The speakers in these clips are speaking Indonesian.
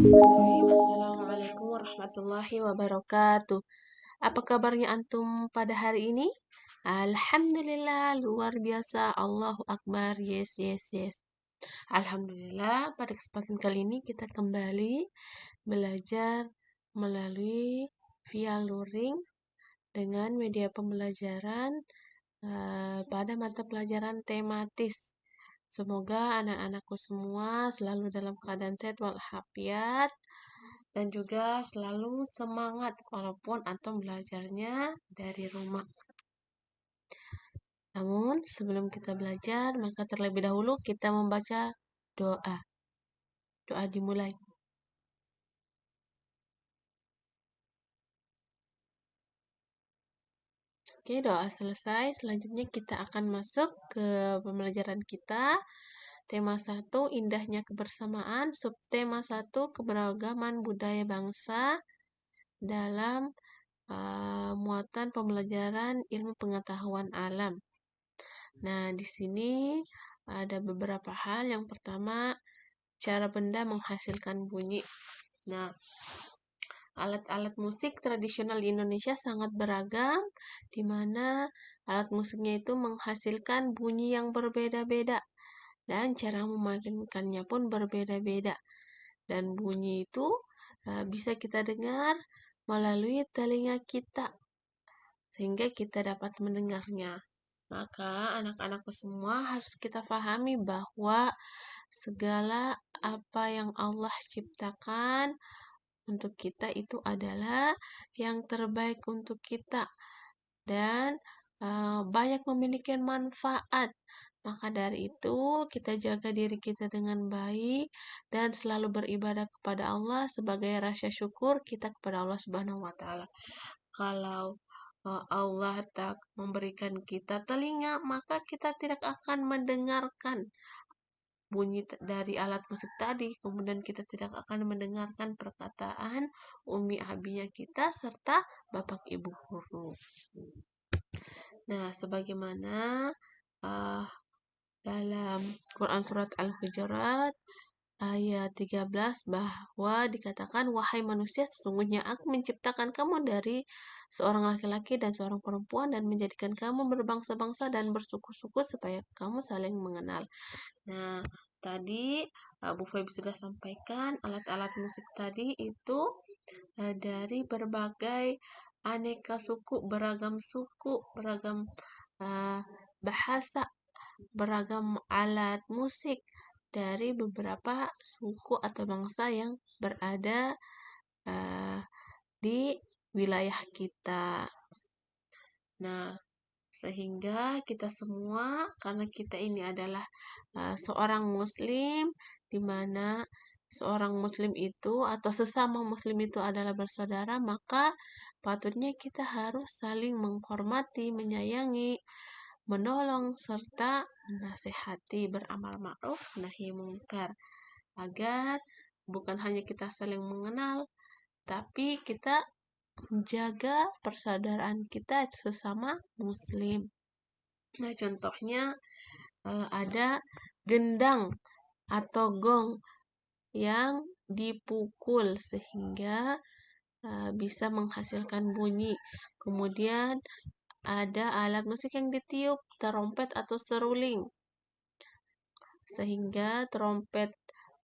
Bismillahirrahmanirrahim. Assalamualaikum warahmatullahi wabarakatuh. Apa kabarnya antum pada hari ini? Alhamdulillah, luar biasa. Allahu Akbar. Yes, yes, yes. Alhamdulillah, pada kesempatan kali ini kita kembali belajar melalui via luring dengan media pembelajaran pada mata pelajaran tematis. Semoga anak-anakku semua selalu dalam keadaan sehat walafiat dan juga selalu semangat walaupun antum belajarnya dari rumah. Namun sebelum kita belajar, maka terlebih dahulu kita membaca doa. Doa dimulai. Oke, doa selesai. Selanjutnya kita akan masuk ke pembelajaran kita. Tema 1, indahnya kebersamaan. Subtema 1, keberagaman budaya bangsa dalam muatan pembelajaran ilmu pengetahuan alam. Nah, di sini ada beberapa hal. Yang pertama, cara benda menghasilkan bunyi. Nah, alat-alat musik tradisional di Indonesia sangat beragam, di mana alat musiknya itu menghasilkan bunyi yang berbeda-beda, dan cara memainkannya pun berbeda-beda. Dan bunyi itu bisa kita dengar melalui telinga kita, sehingga kita dapat mendengarnya. Maka anak-anakku semua harus kita pahami bahwa segala apa yang Allah ciptakan untuk kita itu adalah yang terbaik untuk kita dan banyak memiliki manfaat. Maka dari itu kita jaga diri kita dengan baik dan selalu beribadah kepada Allah sebagai rasa syukur kita kepada Allah Subhanahu wa taala. Kalau Allah tak memberikan kita telinga, maka kita tidak akan mendengarkan bunyi dari alat musik tadi. Kemudian kita tidak akan mendengarkan perkataan umi abinya kita serta bapak ibu guru. Nah, sebagaimana dalam Quran surat Al-Hujurat ayat 13 bahwa dikatakan, wahai manusia, sesungguhnya aku menciptakan kamu dari seorang laki-laki dan seorang perempuan dan menjadikan kamu berbangsa-bangsa dan bersuku-suku supaya kamu saling mengenal. Nah, tadi Bu Feby sudah sampaikan alat-alat musik tadi itu dari berbagai aneka suku, beragam bahasa, beragam alat musik dari beberapa suku atau bangsa yang berada di wilayah kita. Nah, sehingga kita semua, karena kita ini adalah seorang muslim, di mana seorang muslim itu atau sesama muslim itu adalah bersaudara, maka patutnya kita harus saling menghormati, menyayangi, menolong, serta menasehati, beramal ma'ruf, nahi mungkar, agar bukan hanya kita saling mengenal, tapi kita menjaga persaudaraan kita sesama muslim. Nah, contohnya ada gendang atau gong yang dipukul sehingga bisa menghasilkan bunyi. Kemudian ada alat musik yang ditiup, trompet atau seruling, sehingga trompet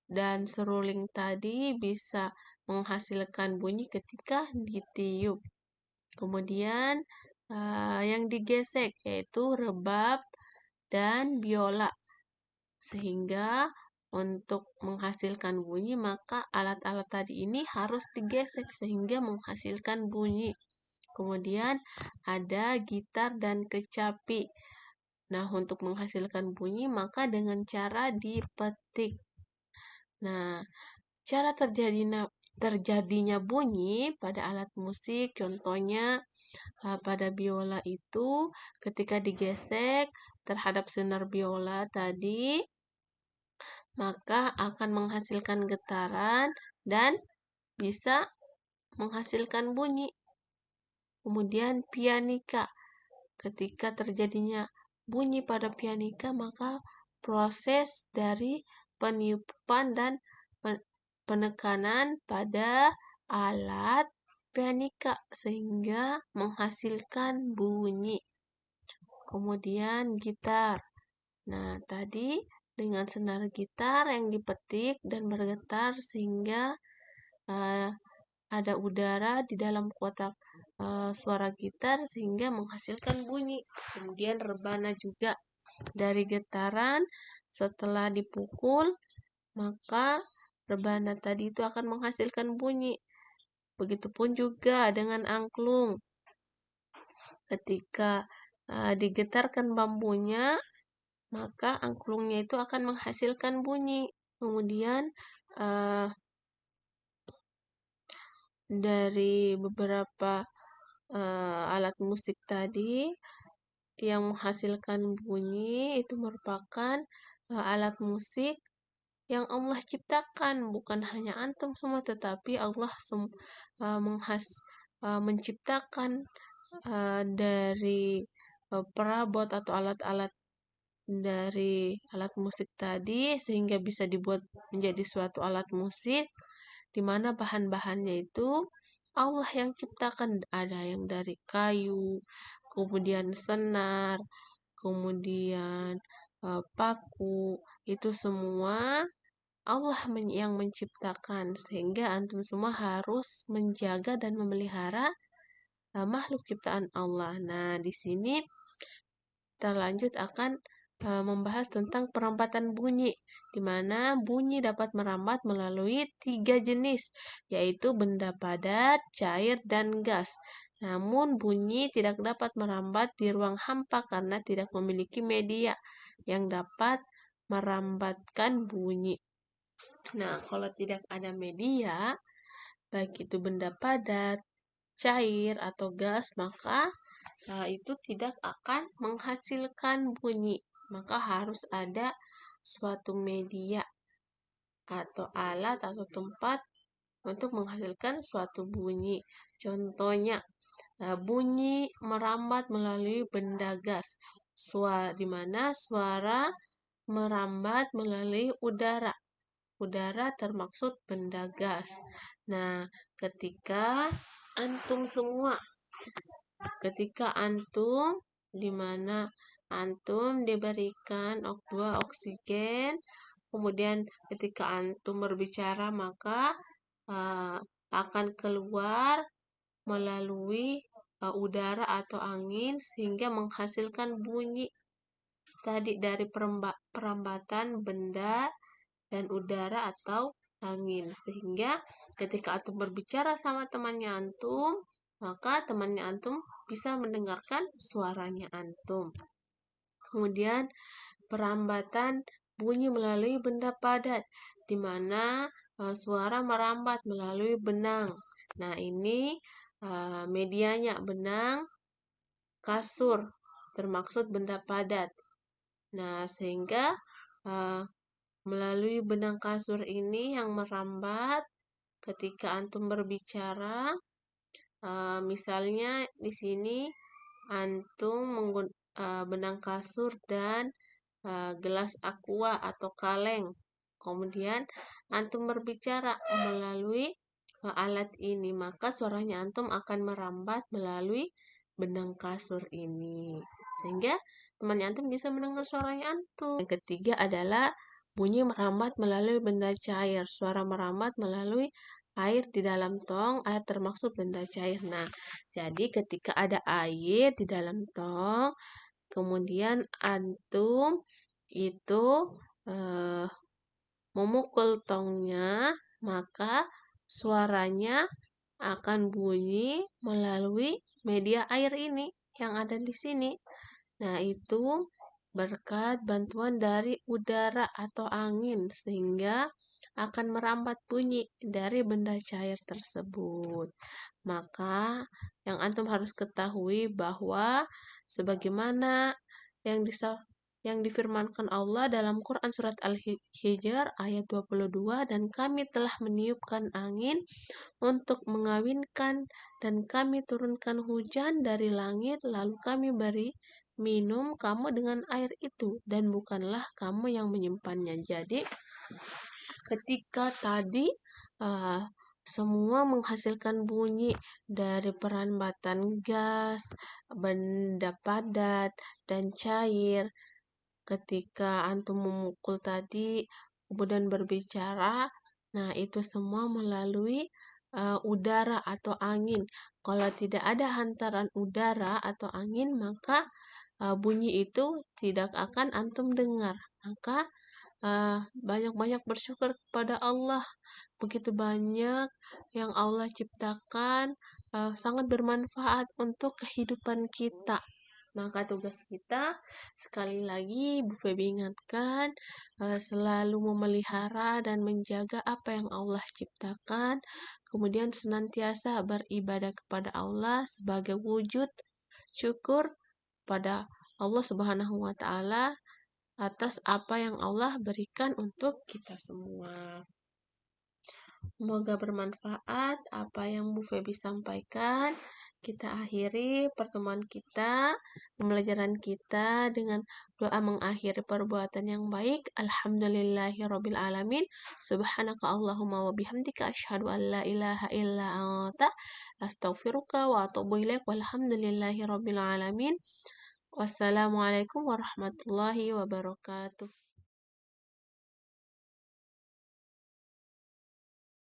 dan seruling tadi bisa menghasilkan bunyi ketika ditiup. Kemudian yang digesek yaitu rebab dan biola, sehingga untuk menghasilkan bunyi maka alat-alat tadi ini harus digesek sehingga menghasilkan bunyi. Kemudian ada gitar dan kecapi. Nah, untuk menghasilkan bunyi maka dengan cara dipetik. Nah, cara terjadinya bunyi pada alat musik, contohnya pada biola itu ketika digesek terhadap senar biola tadi, maka akan menghasilkan getaran dan bisa menghasilkan bunyi. Kemudian pianika, ketika terjadinya bunyi pada pianika, maka proses dari peniupan dan penekanan pada alat pianika sehingga menghasilkan bunyi. Kemudian gitar. Nah, tadi dengan senar gitar yang dipetik dan bergetar sehingga ada udara di dalam kotak suara gitar sehingga menghasilkan bunyi. Kemudian rebana juga dari getaran setelah dipukul, maka rebana tadi itu akan menghasilkan bunyi. Begitupun juga dengan angklung. Ketika digetarkan bambunya, maka angklungnya itu akan menghasilkan bunyi. Kemudian dari beberapa alat musik tadi yang menghasilkan bunyi itu merupakan alat musik yang Allah ciptakan, bukan hanya antum semua, tetapi Allah menciptakan dari perabot atau alat-alat dari alat musik tadi sehingga bisa dibuat menjadi suatu alat musik di mana bahan-bahannya itu Allah yang ciptakan. Ada yang dari kayu, kemudian senar, kemudian paku, itu semua Allah yang menciptakan, sehingga antum semua harus menjaga dan memelihara makhluk ciptaan Allah. Nah, di sini kita lanjut akan membahas tentang perambatan bunyi, di mana bunyi dapat merambat melalui 3 jenis, yaitu benda padat, cair, dan gas. Namun, bunyi tidak dapat merambat di ruang hampa karena tidak memiliki media yang dapat merambatkan bunyi. Nah, kalau tidak ada media, baik itu benda padat, cair, atau gas, maka itu tidak akan menghasilkan bunyi. Maka harus ada suatu media atau alat atau tempat untuk menghasilkan suatu bunyi. Contohnya, bunyi merambat melalui benda gas, di mana suara merambat melalui udara. Udara termaksud benda gas. Nah, ketika antum di mana antum diberikan O2 oksigen, kemudian ketika antum berbicara maka akan keluar melalui udara atau angin sehingga menghasilkan bunyi tadi dari perambatan benda dan udara atau angin, sehingga ketika antum berbicara sama temannya antum, maka temannya antum bisa mendengarkan suaranya antum. Kemudian perambatan bunyi melalui benda padat, di mana suara merambat melalui benang. Nah, ini medianya benang, kasur, termaksud benda padat. Nah, sehingga melalui benang kasur ini yang merambat ketika antum berbicara, misalnya di sini antum benang kasur dan gelas aqua atau kaleng. Kemudian antum berbicara melalui alat ini, maka suaranya antum akan merambat melalui benang kasur ini, sehingga temannya antum bisa mendengar suaranya antum. Yang ketiga adalah bunyi merambat melalui benda cair. Suara merambat melalui air di dalam tong, air termaksud benda cair. Nah, jadi ketika ada air di dalam tong, kemudian antum itu memukul tongnya, maka suaranya akan bunyi melalui media air ini yang ada di sini. Nah, itu berkat bantuan dari udara atau angin sehingga akan merambat bunyi dari benda cair tersebut. Maka yang antum harus ketahui bahwa sebagaimana yang difirmankan Allah dalam Quran surat Al-Hijr ayat 22, dan kami telah meniupkan angin untuk mengawinkan dan kami turunkan hujan dari langit lalu kami beri minum kamu dengan air itu dan bukanlah kamu yang menyimpannya. Jadi ketika tadi eh, semua menghasilkan bunyi dari perambatan gas, benda padat, dan cair. Ketika antum memukul tadi, kemudian berbicara, nah itu semua melalui udara atau angin. Kalau tidak ada hantaran udara atau angin, maka bunyi itu tidak akan antum dengar. Maka banyak-banyak bersyukur kepada Allah. Begitu banyak yang Allah ciptakan, sangat bermanfaat untuk kehidupan kita. Maka tugas kita, sekali lagi Bu Feby ingatkan, selalu memelihara dan menjaga apa yang Allah ciptakan, kemudian senantiasa beribadah kepada Allah sebagai wujud syukur pada Allah Subhanahu wa Ta'ala atas apa yang Allah berikan untuk kita semua. Semoga bermanfaat apa yang Bu Feby sampaikan. Kita akhiri pertemuan kita, pembelajaran kita dengan doa mengakhiri perbuatan yang baik. Alhamdulillahirabbil alamin. Subhanaka Allahumma wa bihamdika asyhadu an la ilaha illa anta astaghfiruka wa atubu ilaik. Walhamdulillahirabbil alamin. Wassalamualaikum warahmatullahi wabarakatuh.